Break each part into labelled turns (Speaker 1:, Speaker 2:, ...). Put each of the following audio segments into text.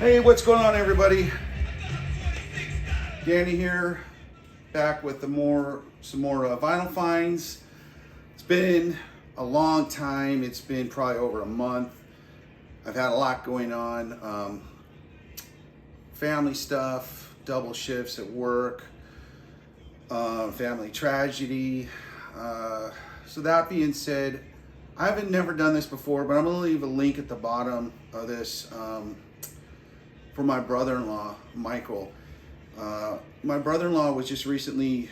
Speaker 1: Hey, what's going on, everybody? Danny here, back with some more vinyl finds. It's been a long time. It's been probably over a month. I've had a lot going on. Family stuff, double shifts at work, family tragedy. So that being said, I haven't never done this before, but I'm gonna leave a link at the bottom of this for my brother-in-law, Michael. My brother-in-law was just recently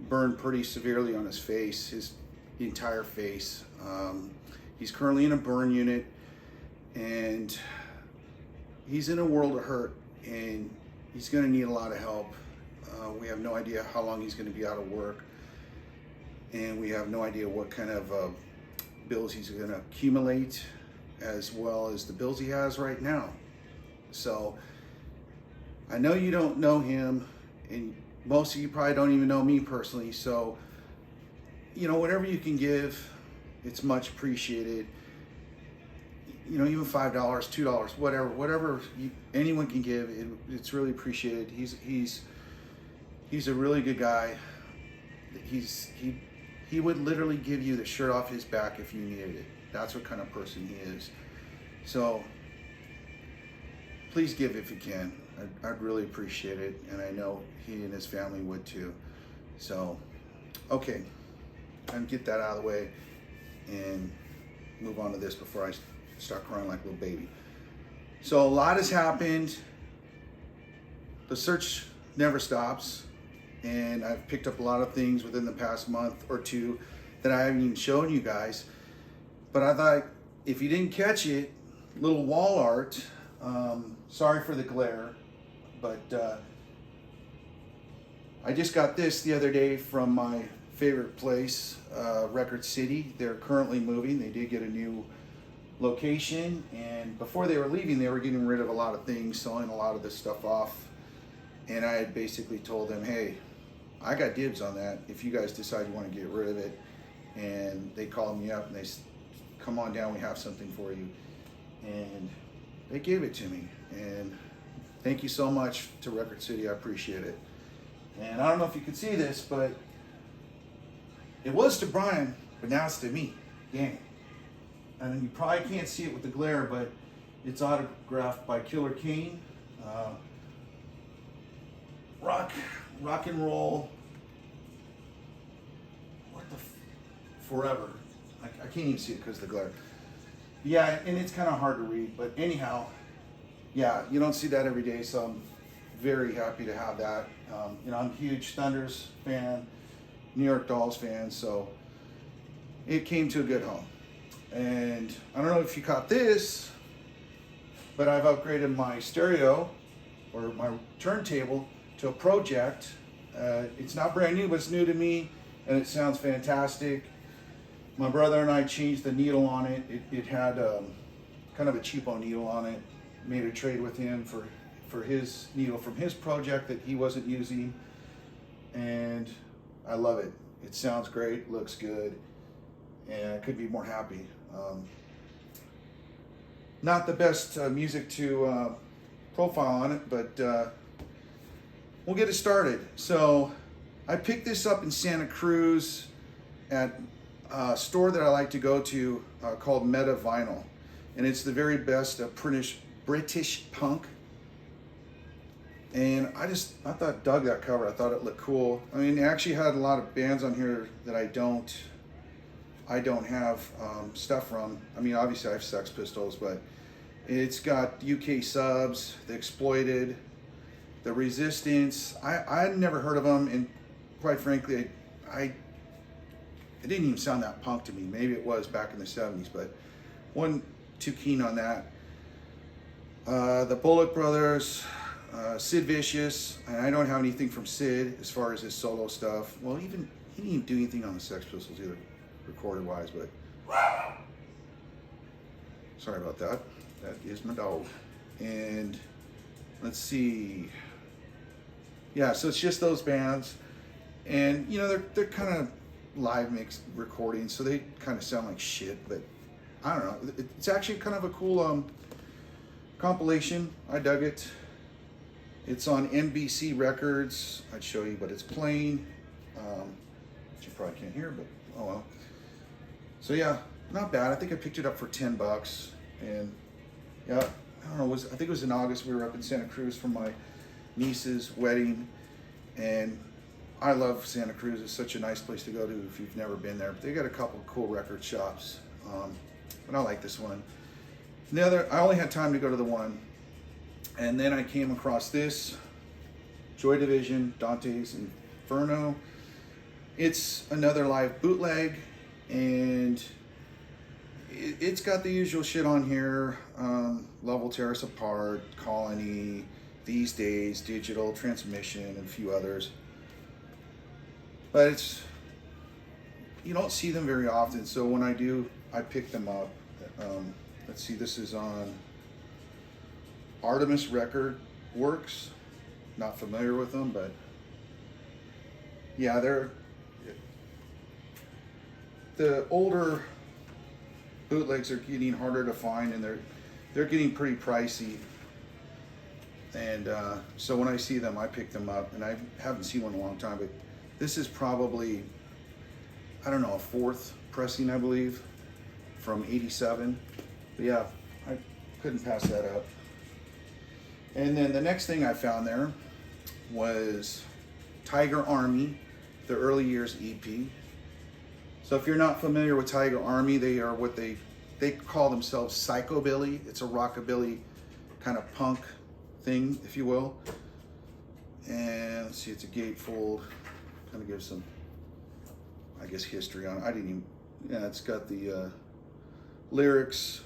Speaker 1: burned pretty severely on his face, his entire face. He's currently in a burn unit, and he's in a world of hurt, and he's gonna need a lot of help. We have no idea how long he's gonna be out of work, and we have no idea what kind of bills he's gonna accumulate, as well as the bills he has right now. So I know you don't know him, and most of you probably don't even know me personally. So, you know, whatever you can give, it's much appreciated. You know, even $5, $2, whatever anyone can give, it's really appreciated. He's a really good guy. He would literally give you the shirt off his back if you needed it. That's what kind of person he is. So please give if you can. I'd really appreciate it, and I know he and his family would too. So, okay, I'm gonna get that out of the way and move on to this before I start crying like a little baby. So a lot has happened. The search never stops, and I've picked up a lot of things within the past month or two that I haven't even shown you guys. But I thought, if you didn't catch it, little wall art. Sorry for the glare, but I just got this the other day from my favorite place, Record City. They're currently moving. They did get a new location, and before they were leaving, they were getting rid of a lot of things, selling a lot of this stuff off. And I had basically told them, hey, I got dibs on that if you guys decide you want to get rid of it. And they called me up and they said, come on down, we have something for you. And they gave it to me, and thank you so much to Record City. I appreciate it. And I don't know if you can see this, but it was to Brian, but now it's to me, Danny. And you probably can't see it with the glare, but it's autographed by Killer Kane. Rock and roll. Forever. I can't even see it because of the glare. Yeah, and it's kind of hard to read, but anyhow, yeah, you don't see that every day, so I'm very happy to have that. You know, I'm a huge Thunders fan, New York Dolls fan, so it came to a good home. And I don't know if you caught this, but I've upgraded my stereo, or my turntable, to a project. It's not brand new, but it's new to me, and it sounds fantastic. My brother and I changed the needle on it. It had kind of a cheapo needle on it. Made a trade with him for his needle from his project that he wasn't using. And I love it. It sounds great, looks good, and I couldn't be more happy. Not the best music to profile on it, but we'll get it started. So I picked this up in Santa Cruz at a store that I like to go to called Meta Vinyl, and it's the very best British punk. And I dug that cover. I thought it looked cool. I mean, it actually had a lot of bands on here that I don't have stuff from. I mean, obviously I have Sex Pistols, but it's got UK Subs, The Exploited, The Resistance. I had never heard of them, and quite frankly, it didn't even sound that punk to me. Maybe it was back in the 70s, but wasn't too keen on that. The Bullet Brothers, Sid Vicious, and I don't have anything from Sid as far as his solo stuff. Well, he didn't even do anything on the Sex Pistols either, recorded-wise, but sorry about that. That is my dog. And let's see. Yeah, so it's just those bands. And, you know, they're kind of live mix recordings, so they kind of sound like shit, but I don't know. It's actually kind of a cool compilation. I dug it. It's on NBC Records. I'd show you, but it's plain. Which you probably can't hear, but oh well. So yeah, not bad. I think I picked it up for $10, and yeah, I don't know. I think it was in August. We were up in Santa Cruz for my niece's wedding, and I love Santa Cruz. It's such a nice place to go to if you've never been there. But they got a couple of cool record shops, but I like this one. The other, I only had time to go to the one, and then I came across this Joy Division, Dante's Inferno. It's another live bootleg, and it's got the usual shit on here. Love Will Tear Us Apart, Colony, These Days, Digital, Transmission, and a few others. But it's, you don't see them very often, so when I do, I pick them up. Let's see, this is on Artemis Record Works. Not familiar with them, but yeah, the older bootlegs are getting harder to find, and they're getting pretty pricey. And so when I see them, I pick them up, and I haven't seen one in a long time, but this is probably, I don't know, a fourth pressing, I believe, from '87. But yeah, I couldn't pass that up. And then the next thing I found there was Tiger Army, the Early Years EP. So if you're not familiar with Tiger Army, they are what they call themselves psychobilly. It's a rockabilly kind of punk thing, if you will. And let's see, it's a gatefold. Kind of gives some, I guess, history on it. I didn't even, yeah, it's got the lyrics,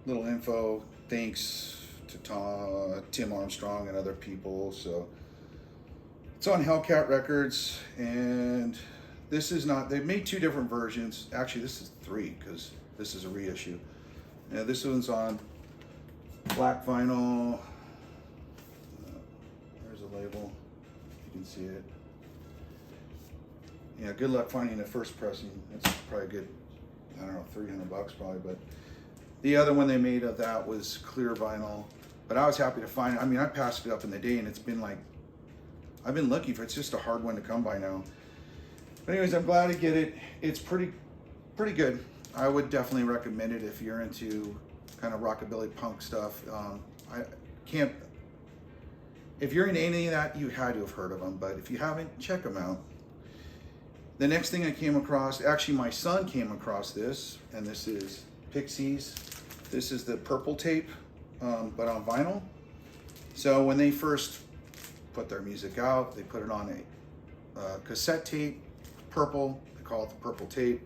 Speaker 1: little info, thanks to Tim Armstrong and other people. So it's on Hellcat Records, and this is not, they've made two different versions. Actually, this is three, because this is a reissue. Yeah, this one's on black vinyl. There's a label. You can see it. Yeah, good luck finding the first pressing. It's probably a good, I don't know, $300 probably. But the other one they made of that was clear vinyl. But I was happy to find it. I mean, I passed it up in the day, and it's been like, I've been looking for it. It's just a hard one to come by now. But anyways, I'm glad to get it. It's pretty good. I would definitely recommend it if you're into kind of rockabilly punk stuff. If you're into any of that, you had to have heard of them. But if you haven't, check them out. The next thing I came across, actually my son came across this, and this is Pixies. This is the purple tape, but on vinyl. So when they first put their music out, they put it on a cassette tape, purple. They call it the purple tape.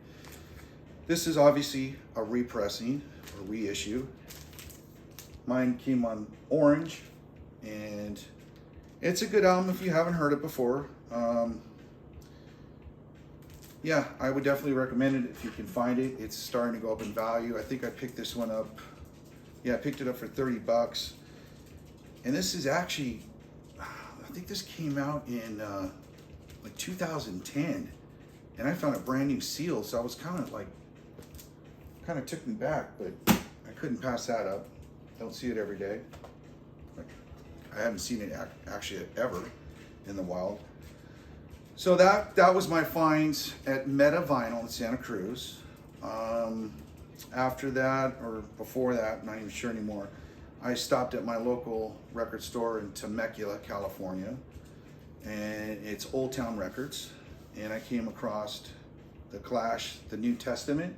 Speaker 1: This is obviously a repressing or reissue. Mine came on orange, and it's a good album if you haven't heard it before. Yeah, I would definitely recommend it if you can find it. It's starting to go up in value. I think I picked this one up. Yeah, I picked it up for $30. And this is actually, I think this came out in like 2010. And I found a brand new seal, so I was kind of took me back, but I couldn't pass that up. Don't see it every day. I haven't seen it actually ever in the wild. So that was my finds at Meta Vinyl in Santa Cruz. After that, or before that, I'm not even sure anymore, I stopped at my local record store in Temecula, California, and it's Old Town Records, and I came across The Clash, The New Testament.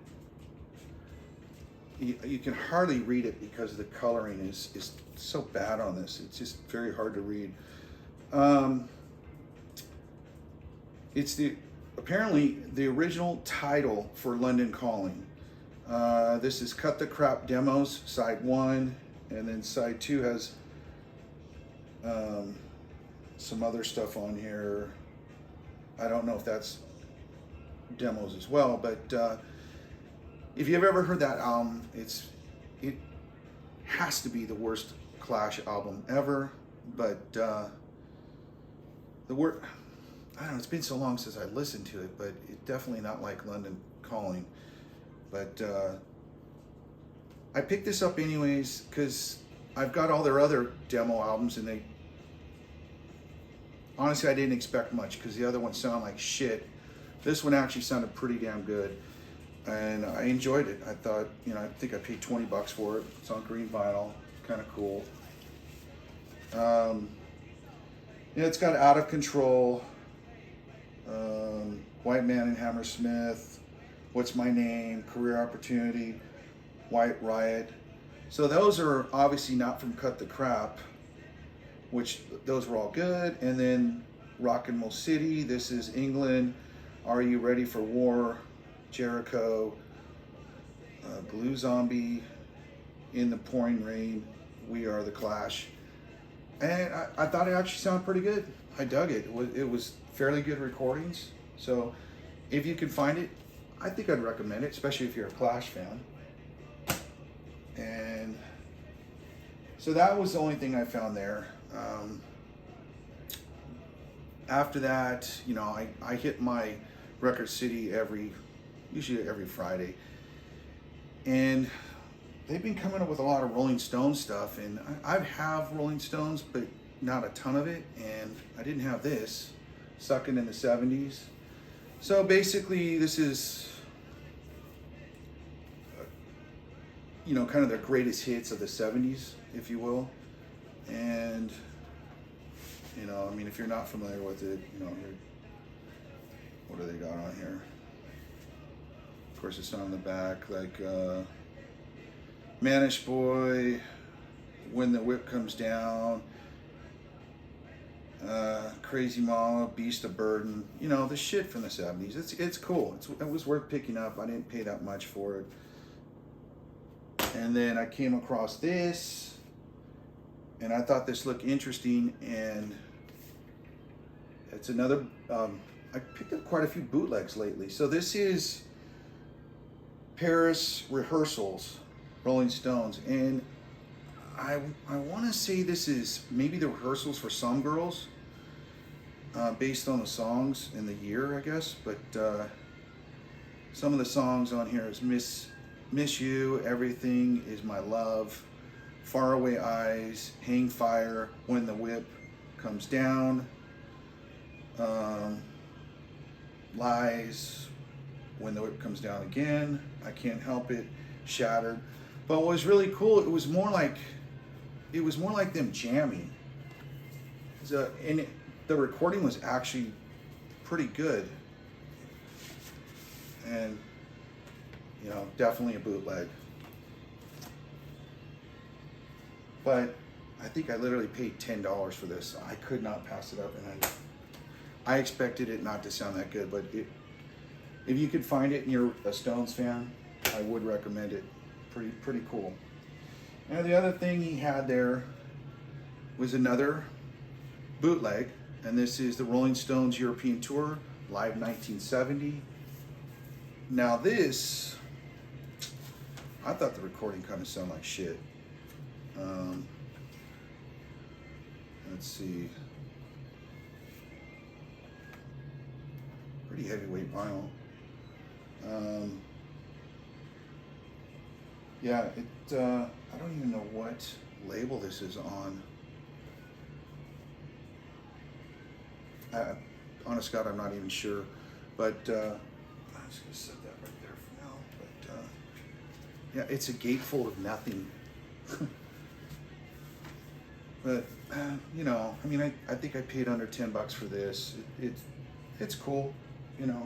Speaker 1: You can hardly read it because the coloring is so bad on this. It's just very hard to read. It's apparently the original title for London Calling. This is Cut the Crap Demos, side 1, and then side 2 has some other stuff on here. I don't know if that's demos as well, but if you've ever heard that album, it has to be the worst Clash album ever. But the word, I don't know, it's been so long since I listened to it, but it's definitely not like London Calling. But I picked this up anyways because I've got all their other demo albums, and they honestly, I didn't expect much because the other one sounded like shit. This one actually sounded pretty damn good, and I enjoyed it. I thought, you know, I think I paid 20 bucks for it. It's on green vinyl, kind of cool. Yeah, it's got Out of Control, White Man and Hammersmith, What's My Name, Career Opportunity, White Riot. So those are obviously not from Cut the Crap, which those were all good. And then Rock and Roll City, This Is England, Are You Ready for War, Jericho, Glue Zombie, In the Pouring Rain, We Are the Clash. And I thought it actually sounded pretty good. I dug it. It was fairly good recordings. So if you can find it, I think I'd recommend it, especially if you're a Clash fan. And so that was the only thing I found there. After that, you know, I hit my Record City usually every Friday. And they've been coming up with a lot of Rolling Stone stuff, and I have Rolling Stones, but not a ton of it, and I didn't have this, Suckin' in the 70s. So basically this is, you know, kind of their greatest hits of the 70s, if you will. And, you know, I mean, if you're not familiar with it, you know, what do they got on here? Of course, it's not on the back, like, Manish Boy, When the Whip Comes Down, Crazy Mama, Beast of Burden, you know, the shit from the 70s. It's cool. It was worth picking up. I didn't pay that much for it. And then I came across this, and I thought this looked interesting, and it's another, I picked up quite a few bootlegs lately. So this is Paris Rehearsals, Rolling Stones, and I want to say this is maybe the rehearsals for Some Girls, based on the songs and the year, I guess. But some of the songs on here is Miss You, Everything Is My Love, Faraway Eyes, Hang Fire, When the Whip Comes Down, Lies, When the Whip Comes Down Again, I Can't Help It, Shattered. But what was really cool, it was more like them jamming. And the recording was actually pretty good. And, you know, definitely a bootleg. But I think I literally paid $10 for this. I could not pass it up, and I expected it not to sound that good, but if you could find it and you're a Stones fan, I would recommend it. Pretty cool. Now the other thing he had there was another bootleg, and this is the Rolling Stones European Tour, Live 1970. Now this, I thought the recording kind of sounded like shit. Let's see. Pretty heavyweight vinyl. Yeah, I don't even know what label this is on. Honest God, I'm not even sure. But I'm just gonna set that right there for now. But yeah, it's a gatefold of nothing. But you know, I mean, I think I paid under $10 for this. It's cool, you know.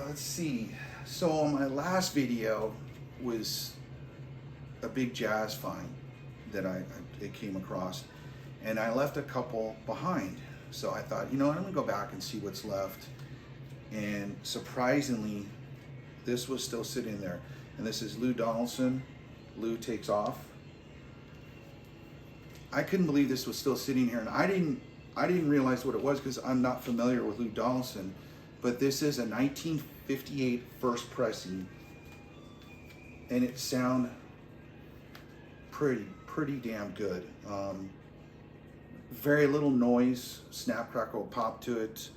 Speaker 1: Let's see. So my last video was a big jazz find that I came across, and I left a couple behind. So I thought, you know what, I'm gonna go back and see what's left. And surprisingly, this was still sitting there. And this is Lou Donaldson, Lou Takes Off. I couldn't believe this was still sitting here, and I didn't realize what it was because I'm not familiar with Lou Donaldson. But this is a 1958 first pressing, and it sound pretty damn good. Very little noise, snap, crackle, pop to it.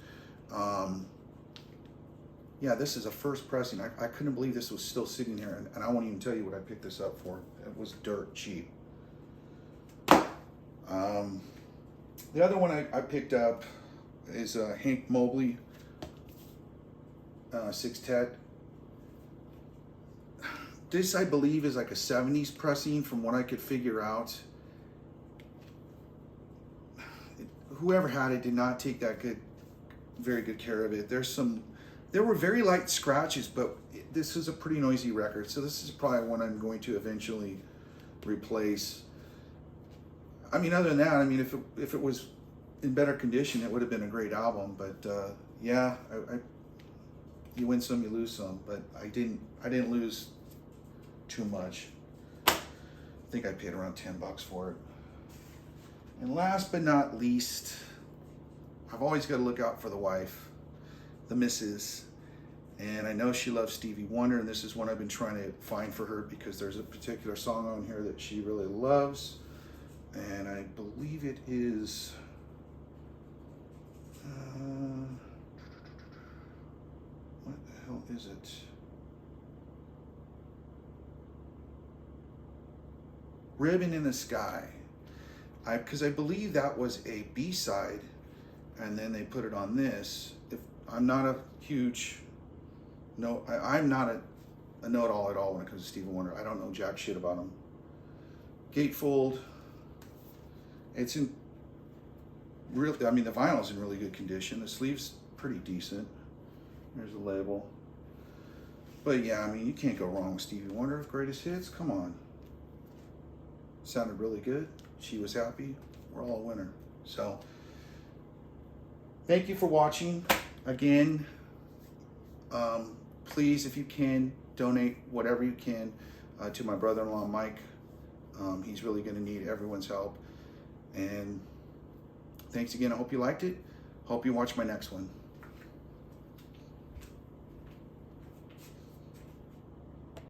Speaker 1: Yeah, this is a first pressing. I couldn't believe this was still sitting here, and I won't even tell you what I picked this up for. It was dirt cheap. The other one I picked up is Hank Mobley Sextet. This, I believe, is like a 70s pressing from what I could figure out. Whoever had it did not take that very good care of it. There were very light scratches, but this is a pretty noisy record. So this is probably one I'm going to eventually replace. I mean, other than that, I mean, if it was in better condition, it would have been a great album. But yeah, you win some, you lose some. But I didn't lose too much. I think I paid around $10 for it. And last but not least, I've always got to look out for the wife, the missus. And I know she loves Stevie Wonder, and this is one I've been trying to find for her because there's a particular song on here that she really loves. And I believe it is, what the hell is it? Ribbon in the Sky. Because I believe that was a B-side, and then they put it on this. I'm not a huge, I'm not a know-it-all at all when it comes to Stevie Wonder. I don't know jack shit about him. Gatefold. It's in real, I mean, the vinyl's in really good condition. The sleeve's pretty decent. There's the label. But yeah, I mean, you can't go wrong with Stevie Wonder. Greatest hits, come on. Sounded really good. She was happy. We're all a winner. So, thank you for watching. Again, please, if you can, donate whatever you can to my brother-in-law, Mike. He's really going to need everyone's help. And thanks again. I hope you liked it. Hope you watch my next one.